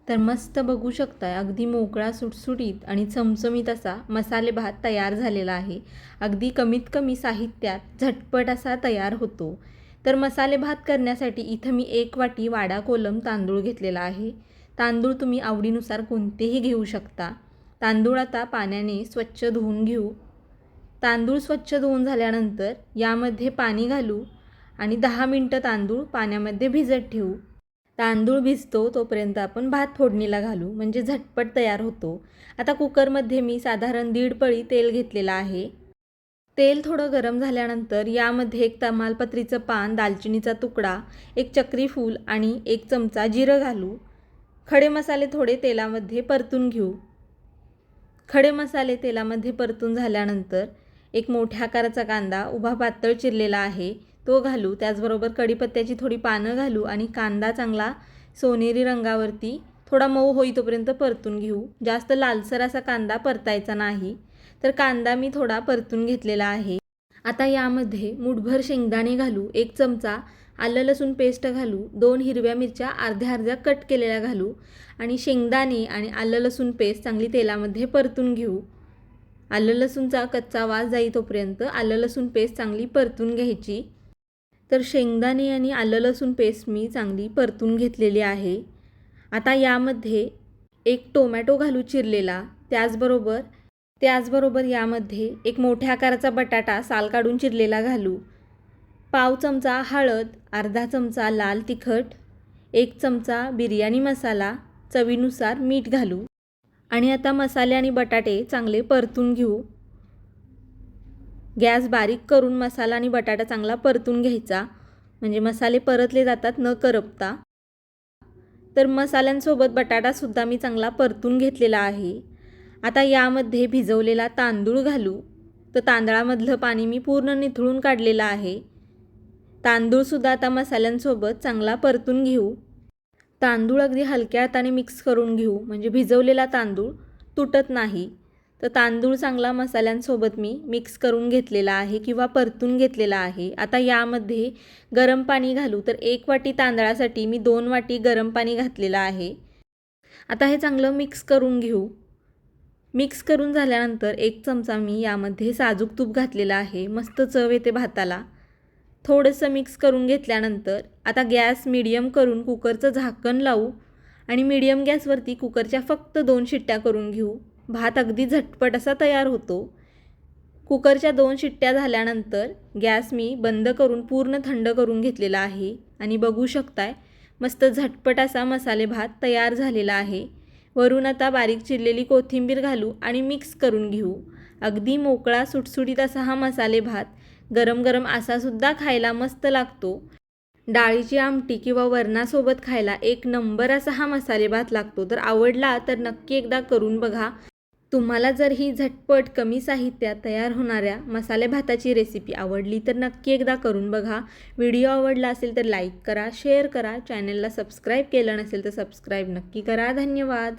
तर मस्त बघू शकताय अगदी मोकळा सुटसुटीत आणि चमचमीत असा मसाले भात तयार झालेला आहे. अगदी कमीत कमी साहित्यात झटपट असा तयार होतो. तर मसाले भात करण्यासाठी इथं मी 1 वाटी वाडा कोलम तांदूळ घेतलेला आहे. तांदूळ तुम्ही आवडीनुसार कोणतेही घेऊ शकता. तांदूळ आता पाण्याने स्वच्छ धुवून घेऊ. तांदूळ स्वच्छ धुवून झाल्यानंतर यामध्ये पाणी घालू आणि 10 मिनटं तांदूळ पाण्यामध्ये भिजत ठेवू. तांदूळ भिजतो तोपर्यंत आपण भात फोडणीला घालू म्हणजे झटपट तयार होतो. आता कुकरमध्ये मी साधारण 1.5 पळी तेल घेतलेलं आहे. तेल थोडं गरम झाल्यानंतर यामध्ये 1 तमालपत्रीचं पान, दालचिनीचा तुकडा, 1 चक्री फूल आणि 1 चमचा जिरं घालू. खडे मसाले थोडे तेलामध्ये परतून घेऊ. खडे मसाले तेलामध्ये परतून झाल्यानंतर 1 मोठ्या आकाराचा कांदा उभा पातळ चिरलेला आहे तो घालू. त्याचबरोबर कढीपत्त्याची थोडी पानं घालू आणि कांदा चांगला सोनेरी रंगावरती थोडा मऊ होईतोपर्यंत परतून घेऊ. जास्त लालसर असा कांदा परतायचा नाही. तर कांदा मी थोडा परतून घेतलेला आहे. आता यामध्ये मूठभर शेंगदाणे घालू, 1 चमचा आलं लसूण पेस्ट घालू, 2 हिरव्या मिरच्या अर्ध्या अर्ध्या कट केलेल्या घालू आणि शेंगदाणे आणि आलं लसूण पेस्ट चांगली तेलामध्ये परतून घेऊ. आलं लसूणचा कच्चा वास जाई तोपर्यंत आलं लसूण पेस्ट चांगली परतून घ्यायची. तर शेंगदाणे आणि आलं लसूण पेस्ट मी चांगली परतून घेतलेली आहे. आता यामध्ये 1 टोमॅटो घालू चिरलेला. त्याचबरोबर यामध्ये 1 मोठ्या आकाराचा बटाटा साल काढून चिरलेला घालू. पाव चमचा हळद, अर्धा चमचा लाल तिखट, 1 चमचा बिर्याणी मसाला, चवीनुसार मीठ घालू आणि आता मसाले आणि बटाटे चांगले परतून घेऊ. गॅस बारीक करून मसाला आणि बटाटा चांगला परतून घ्यायचा म्हणजे मसाले परतले जातात न करपता. तर मसाल्यांसोबत बटाटासुद्धा मी चांगला परतून घेतलेला आहे. आता यामध्ये भिजवलेला तांदूळ घालू. तर तांदळामधलं पाणी मी पूर्ण निथळून काढलेलं आहे. तांदूळसुद्धा आता मसाल्यांसोबत चांगला परतून घेऊ. तांदूळ अगदी हलक्या हाताने मिक्स करून घेऊ म्हणजे भिजवलेला तांदूळ तुटत नाही. तर तांदूळ चांगला मसाल्यांसोबत मी मिक्स करून घेतलेला आहे किंवा परतून घेतलेला आहे. आता यामध्ये गरम पाणी घालू. तर 1 वाटी तांदळासाठी मी 2 वाटी गरम पाणी घातलेलं आहे. आता हे चांगलं मिक्स करून घेऊ. मिक्स करून झाल्यानंतर 1 चमचा मी यामध्ये साजूक तूप घातलेलं आहे. मस्त चव येते भाताला. थोडंसं मिक्स करून घेतल्यानंतर आता गॅस मीडियम करून कुकरचं झाकण लावू आणि मीडियम गॅसवरती कुकरच्या फक्त 2 शिट्ट्या करून घेऊ. भात अगदी झटपट असा तयार होतो. कुकरच्या 2 शिट्ट्या झाल्यानंतर गॅस मी बंद करून पूर्ण थंड करून घेतलेला आहे आणि बघू शकताय मस्त झटपट असा मसाले भात तयार झालेला आहे. वरून आता बारीक चिरलेली कोथिंबीर घालू आणि मिक्स करून घेऊ. अगदी मोकळा सुटसुटीत असा हा मसाले भात गरम गरम असासुद्धा खायला मस्त लागतो. डाळीची आमटी किंवा वरणासोबत खायला 1 नंबर असा हा मसाले भात लागतो. तर आवडला तर नक्की एकदा करून बघा. तुम्हाला जर ही झटपट कमी साहित्यात तयार होणाऱ्या मसाले भाताची रेसिपी आवडली तर नक्की एकदा करून बघा. व्हिडिओ आवडला असेल तर लाईक करा, शेअर करा, चॅनलला सबस्क्राईब केलं नसेल तर सबस्क्राईब नक्की करा. धन्यवाद.